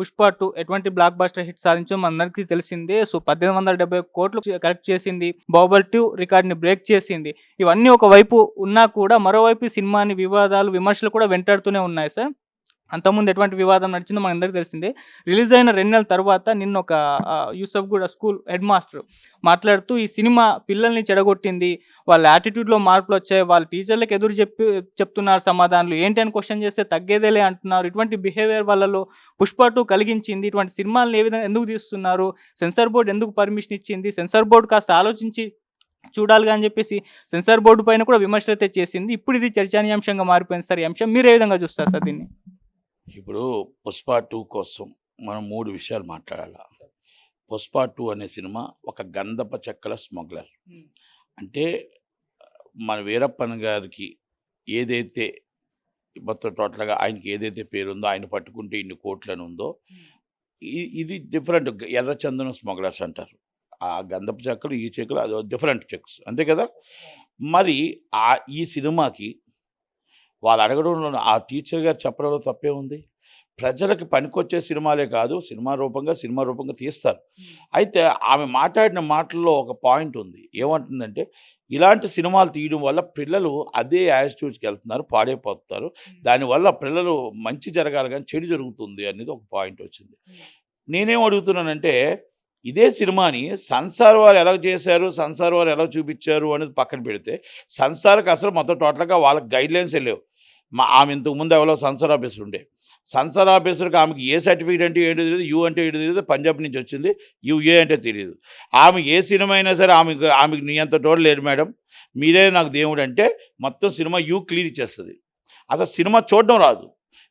'పుష్ప 2' ఎటువంటి block buster hit సాధించిందో మనందరికీ తెలిసిందే. సో, 1870 కోట్లు కలెక్ట్ చేసింది. 'బాహుబలి 2' రికార్డ్‌ని బ్రేక్ చేసింది. ఇవన్నీ ఒకవైపు ఉన్నా కూడా మరోవైపు ఈ సినిమాని వివాదాలు, విమర్శలు కూడా వెంటాడుతూనే ఉన్నాయి సార్. అంతకుముందు ఎటువంటి వివాదం నడిచిందో మనందరికీ తెలిసిందే. రిలీజ్ అయిన 2 నెలల తర్వాత నిన్న ఒక యూసఫ్‌గూడ స్కూల్ హెడ్ మాస్టర్ మాట్లాడుతూ ఈ సినిమా పిల్లల్ని చెడగొట్టింది. వాళ్ళ యాటిట్యూడ్‌లో మార్పులొచ్చాయి. వాళ్ళ టీచర్‌లకి ఎదురు చెప్తున్నారు సమాధానాలు. ఏంటి అని క్వెషన్ చేస్తే తగ్గేదేలే అంటున్నారు. ఇటువంటి బిహేవియర్ వాళ్ళలో 'పుష్ప 2' కలిగించింది. ఇటువంటి సినిమాలను ఏ విధంగా ఎందుకు తీస్తున్నారు? సెన్సార్ బోర్డ్ ఎందుకు పర్మిషన్ ఇచ్చింది? సెన్సార్ బోర్డ్ కాస్త ఆలోచించి చూడాలిగా అని చెప్పేసి సెన్సార్ బోర్డ్ పైన కూడా విమర్శలైతే చేసింది. ఇప్పుడు ఇది చర్చనీయాంశంగా మారిపోయింది సార్ ఈ అంశం. మీరు ఏ విధంగా చూస్తారు సార్ దీన్ని? ఇప్పుడు 'పుష్ప 2' కోసం మనం 3 విషయాలు మాట్లాడాల. 'పుష్ప 2' అనే సినిమా ఒక గంధపు చెక్కల స్మగ్లర్. అంటే మన వీరప్పన్ గారికి ఏదైతే మొత్తం టోటల్‌గా ఆయనకి ఏదైతే పేరుందో, ఆయన పట్టుకుంటే ఇన్ని కోట్లని ఉందో, ఇది డిఫరెంట్ ఎర్ర చందనం స్మగ్లర్స్ అంటారు. ఆ గంధపు చెక్కలు, ఈ చెక్కలు అదో డిఫరెంట్ చెక్స్ అంతే కదా! మరి ఈ సినిమాకి వాళ్ళు అడగడంలో ఆ టీచర్ గారు చెప్పడంలో తప్పే ఉంది. ప్రజలకు పనికొచ్చే సినిమాలే కాదు, సినిమా రూపంగా తీస్తారు. అయితే ఆమె మాట్లాడిన మాటల్లో ఒక పాయింట్ ఉంది. ఏమంటుందంటే, ఇలాంటి సినిమాలు తీయడం వల్ల పిల్లలు అదే యాటిట్యూడ్స్‌కి వెళ్తున్నారు, పాడైపోతున్నారు. దానివల్ల పిల్లలు మంచి జరగాలి గానీ చెడు జరుగుతుంది అనేది ఒక పాయింట్ వచ్చింది. నేనేం అడుగుతున్నానంటే, ఇదే సినిమాని సెన్సార్ వారు ఎలా చేశారు, సెన్సార్ వారు ఎలా చూపిచ్చారు అనేది పక్కన పెడితే, సెన్సార్‌కి అసలు మొత్తం టోటల్‌గా వాళ్ళకి గైడ్‌లైన్సే లేవు. ఆమె ఇంతకుముందు ఎవరో సెన్సార్ ఆఫీసర్ ఉండే. సెన్సార్ ఆఫీసర్‌కి ఆమెకి ఏ సర్టిఫికేట్ అంటే ఏంటో తెలీదు, యూ అంటే ఏంటో తెలీదు, పంజాబ్ నుంచి వచ్చింది, యూఏ అంటే తెలీదు. ఆమె ఏ సినిమా అయినా సరే ఆమెకి నీ అంతటోడు లేరు మేడం, మీరే నాకు దేవుడు అంటే మొత్తం సినిమా క్లియర్ ఇచ్చేస్తది. అసలు సినిమా చూడడం రాదు.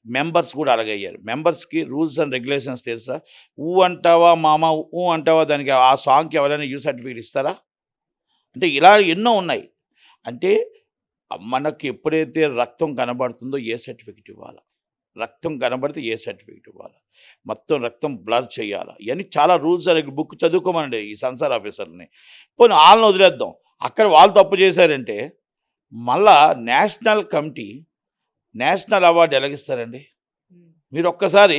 మెంబర్స్ కూడా అలాగే అయ్యారు. మెంబర్స్‌కి రూల్స్ అండ్ రెగ్యులేషన్స్ తెలుసా? ఊ అంటావా మామ, ఊ అంటావా దానికి ఆ సాంగ్‌కి ఎవరైనా సర్టిఫికేట్ ఇస్తారా? అంటే ఇలా ఎన్నో ఉన్నాయి. అంటే మనకి ఎప్పుడైతే రక్తం కనబడుతుందో ఏ సర్టిఫికేట్ ఇవ్వాలా? రక్తం కనబడితే ఏ సర్టిఫికేట్ ఇవ్వాలా? మొత్తం రక్తం బ్లర్ చేయాలా? ఇయన్నీ చాలా రూల్స్ అనేవి బుక్ చదువుకోమనండి ఈ సెన్సార్ ఆఫీసర్‌ని. పోనీ ఆళ్ళని వదిలేద్దాం. అక్కడ వాళ్ళు తప్పు చేశారంటే, మళ్ళా నేషనల్ కమిటీ నేషనల్ అవార్డ్ ఎలాగిస్తారండి? మీరొక్కసారి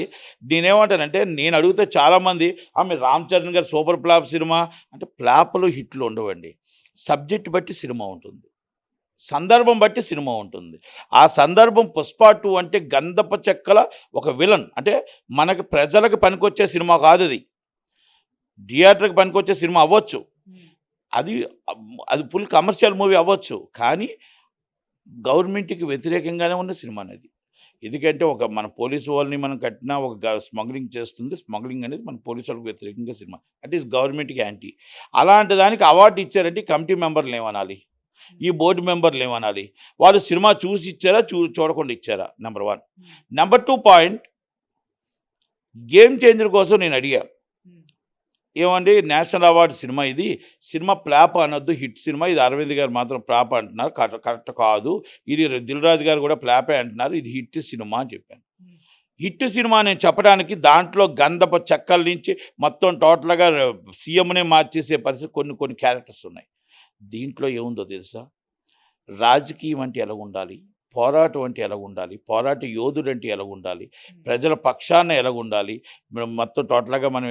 నేనేమంటానంటే, నేను అడిగితే చాలామంది మీరు 'రామ్ చరణ్' గారి సూపర్ ఫ్లాప్ సినిమా అంటే ఫ్లాపులు, హిట్లు ఉండవండి. సబ్జెక్ట్ బట్టి సినిమా ఉంటుంది. సందర్భం బట్టి సినిమా ఉంటుంది. ఆ సందర్భం 'పుష్ప 2' అంటే గంధపు చెక్కల ఒక విలన్. అంటే మనకు ప్రజలకు పనికొచ్చే సినిమా కాదది. థియేటర్‌కి పనికొచ్చే సినిమా అవ్వచ్చు. అది అది ఫుల్ కమర్షియల్ మూవీ అవ్వచ్చు. కానీ గవర్నమెంట్‌కి వ్యతిరేకంగానే ఉన్న సినిమానది. ఎందుకంటే మన పోలీసు వాళ్ళని మనం కట్టినా ఒక స్మగ్లింగ్ చేస్తుంది. స్మగ్లింగ్ అనేది మన పోలీసు వాళ్ళకి వ్యతిరేకంగా సినిమా. దట్ ఈస్ గవర్నమెంట్‌కి యాంటీ. అలాంటి దానికి అవార్డ్ ఇచ్చారంటే కమిటీ మెంబర్‌లు ఏమనాలి? ఈ బోర్డు మెంబర్లు ఏమనాలి? వాళ్ళు సినిమా చూసి ఇచ్చారా? చూడకుండా ఇచ్చారా? Number 1. Number 2 point, game changer కోసం నేను అడిగా. ఏమండి నేషనల్ అవార్డ్ సినిమా ఇది. సినిమా ఫ్లాప్ అనొద్దు, హిట్ సినిమా. ఇది అరవింద్ గారు మాత్రం ఫ్లాప్ అంటున్నారు. కరెక్ట్ కాదు. ఇది దిల్ రాజు గారు కూడా ఫ్లాపే అంటున్నారు. ఇది హిట్ సినిమా అని చెప్పాను. హిట్ సినిమా నేను చెప్పడానికి దాంట్లో గంధపు చెక్కల నుంచి మొత్తం టోటల్‌గా సీఎంనే మార్చేసే పరిస్థితి కొన్ని క్యారెక్టర్స్ ఉన్నాయి. దీంట్లో ఏముందో తెలుసా? రాజకీయం అంటే ఎలా ఉండాలి? పోరాటం అంటే ఎలా ఉండాలి? పోరాట యోధుడంటే ఎలా ఉండాలి? ప్రజల పక్షాన ఎలా ఉండాలి? మొత్తం టోటల్‌గా మనం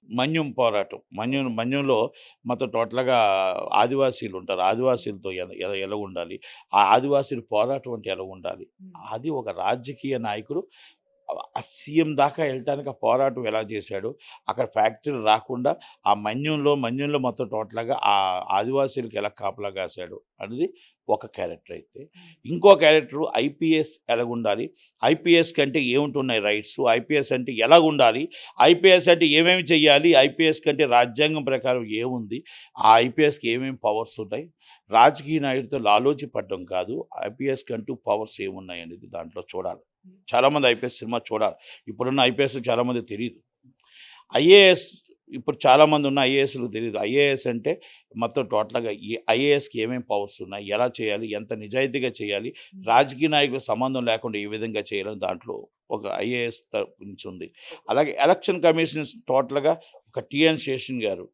మన్యం పోరాటం. మన్యంలో మొత్తం టోటల్‌గా ఆదివాసీలు ఉంటారు. ఆదివాసీలతో ఎలా ఉండాలి? ఆ ఆదివాసీల పోరాటం అంటే ఎలా ఉండాలి? అది ఒక రాజకీయ నాయకుడు సీఎం దాకా వెళ్ళటానికి ఆ పోరాటం ఎలా చేశాడు? అక్కడ ఫ్యాక్టరీలు రాకుండా ఆ మన్యంలో మొత్తం టోటల్‌గా ఆ ఆదివాసీలకి ఎలా కాపలా కాశాడు అనేది ఒక క్యారెక్టర్ అయితే, ఇంకో క్యారెక్టరు ఐపీఎస్ ఎలాగుండాలి? ఐపీఎస్ కంటే ఏముంటున్నాయి రైట్స్? ఐపీఎస్ అంటే ఎలాగుండాలి? ఐపీఎస్ అంటే ఏమేమి చేయాలి? ఐపీఎస్ కంటే రాజ్యాంగం ప్రకారం ఏముంది? ఆ ఐపీఎస్‌కి ఏమేమి పవర్స్ ఉంటాయి? రాజకీయ నాయకుడితో లాలోచి పడడం కాదు. ఐపీఎస్‌కి అంటూ పవర్స్ ఏమున్నాయనేది దాంట్లో చూడాలి. చాలామంది ఐపీఎస్ సినిమా చూడాలి. ఇప్పుడున్న ఐపీఎస్‌లు చాలామందికి తెలీదు. ఐఏఎస్ ఇప్పుడు చాలామంది ఉన్న ఐఏఎస్‌లకు తెలీదు. ఐఏఎస్ అంటే మొత్తం టోటల్‌గా ఈ ఐఏఎస్‌కి ఏమేమి పవర్స్ ఉన్నాయి? ఎలా చేయాలి? ఎంత నిజాయితీగా చేయాలి? రాజకీయ నాయకులకు సంబంధం లేకుండా ఏ విధంగా చేయాలని దాంట్లో ఒక ఐఏఎస్ తరపు నుంచి ఉంది. అలాగే ఎలక్షన్ కమిషన్స్ టోటల్‌గా ఒక టీఎన్ శేషన్ గారు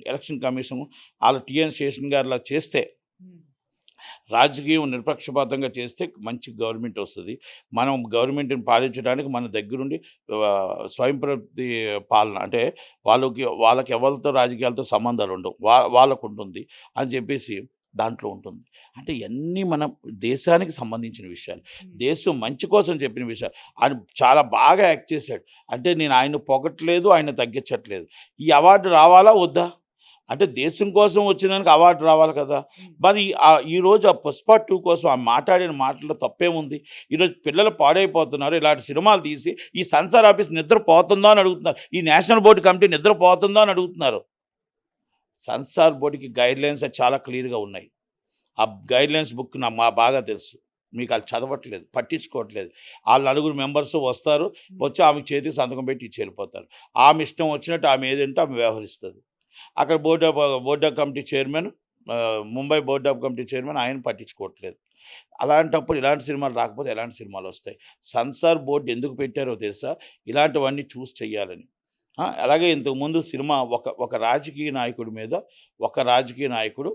ఎలక్షన్ కమిషన్ టీఎన్ శేషన్ గారిలా చేస్తే రాజకీయం నిష్పక్షపాతంగా చేస్తే మంచి గవర్నమెంట్ వస్తుంది. మనం గవర్నమెంట్‌ని పాలించడానికి మన దగ్గరుండి స్వయం ప్రతి పాలన అంటే వాళ్ళకి ఎవరితో రాజకీయాలతో సంబంధాలు ఉండవు. వాళ్ళకుంటుంది అని చెప్పేసి దాంట్లో ఉంటుంది. అంటే ఇయన్నీ మనం దేశానికి సంబంధించిన విషయాలు. దేశం మంచి కోసం చెప్పిన విషయాలు. ఆయన చాలా బాగా యాక్ట్ చేశాడు. అంటే నేను ఆయన్ని పొగట్లేదు, ఆయన్ని తగ్గించట్లేదు. ఈ అవార్డు రావాలా వద్దా? అంటే దేశం కోసం వచ్చినందుకు అవార్డు రావాలి కదా! మరి ఈరోజు ఆ 'పుష్ప 2' కోసం ఆ మాట్లాడిన మాటల్లో తప్పేముంది? ఈరోజు పిల్లలు పాడైపోతున్నారు. ఇలాంటి సినిమాలు తీసి ఈ సెన్సార్ ఆఫీస్ నిద్రపోతుందా అని అడుగుతున్నారు. ఈ నేషనల్ బోర్డ్ కమిటీ నిద్రపోతుందా అని అడుగుతున్నారు. సెన్సార్ బోర్డ్‌కి గైడ్‌లైన్స్ చాలా క్లియర్‌గా ఉన్నాయి. ఆ గైడ్‌లైన్స్ బుక్ బాగా తెలుసు. మీకు అది చదవట్లేదు, పట్టించుకోవట్లేదు. ఆళ్ళు నలుగురు మెంబర్స్ వస్తారు. వచ్చి ఆమెకు చేతికి సంతకం పెట్టి ఇచ్చి వెళ్ళిపోతారు. ఆమె ఇష్టం వచ్చినట్టు ఆమె ఏదంటే ఆమె వ్యవహరిస్తది. అక్కడ board of committee chairman Mumbai board of committee chairman ఆయన పట్టించుకోవట్లేదు. అలాంటప్పుడు ఇలాంటి సినిమాలు రాకపోతే ఎలాంటి సినిమాలు వస్తాయి? సెన్సార్ బోర్డ్ ఎందుకు పెట్టారో తెలుసా? ఇలాంటివన్నీ చూసి చెయ్యాలని. అలాగే ఇంతకుముందు సినిమా ఒక రాజకీయ నాయకుడి మీద ఒక రాజకీయ నాయకుడు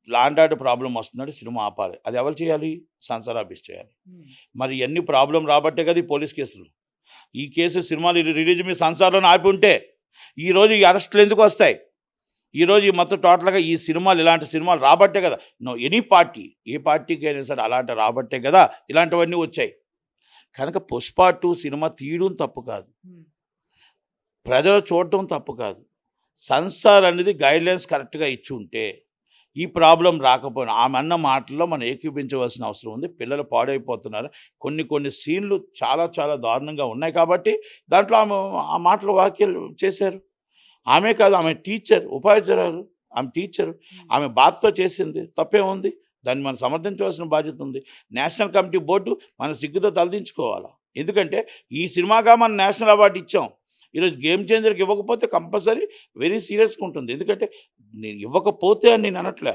లా అండ్ ఆర్డర్ ప్రాబ్లమ్ వస్తున్నాడు, సినిమా ఆపాలి. అది ఎవరు చేయాలి? సెన్సార్ ఆఫీస్ చేయాలి. మరి ఇయన్నీ ప్రాబ్లమ్ రాబట్టే కదా ఈ పోలీస్ కేసులు. ఈ కేసు సినిమాలు రిలీజ్ మీద సెన్సార్‌లోనే ఆపి ఉంటే ఈరోజు ఈ అరెస్టులు ఎందుకు వస్తాయి? ఈరోజు ఈ మొత్తం టోటల్‌గా ఈ సినిమాలు ఇలాంటి సినిమాలు రాబట్టే కదా. ఎనీ పార్టీ ఏ పార్టీకి అయినా సరే అలాంటి రాబట్టే కదా ఇలాంటివన్నీ వచ్చాయి. కనుక 'పుష్ప 2' సినిమా తీయడం తప్పు కాదు. ప్రజలు చూడటం తప్పు కాదు. సెన్సార్ అనేది గైడ్‌లైన్స్ కరెక్ట్‌గా ఇచ్చి ఉంటే ఈ ప్రాబ్లమ్ రాకపోయినా ఆమె అన్న మాటల్లో మనం ఏకీపించవలసిన అవసరం ఉంది. పిల్లలు పాడైపోతున్నారు. కొన్ని సీన్లు చాలా చాలా దారుణంగా ఉన్నాయి కాబట్టి దాంట్లో ఆమె ఆ మాటలు వ్యాఖ్యలు చేశారు. ఆమె కాదు, ఆమె టీచర్, ఉపాధ్యాయురాలు, ఆమె టీచరు. ఆమె బాధతో చేసింది. తప్పేముంది? దాన్ని మనం సమర్థించవలసిన బాధ్యత ఉంది. నేషనల్ కమిటీ బోర్డు మన సిగ్గుతో తలదించుకోవాలా. ఎందుకంటే ఈ సినిమాగా మనం నేషనల్ అవార్డు ఇచ్చాం. ఈరోజు గేమ్ చేంజర్‌కి ఇవ్వకపోతే కంపల్సరీ వెరీ సీరియస్‌గా ఉంటుంది. ఎందుకంటే నేను ఇవ్వకపోతే అని నేను అనట్లే.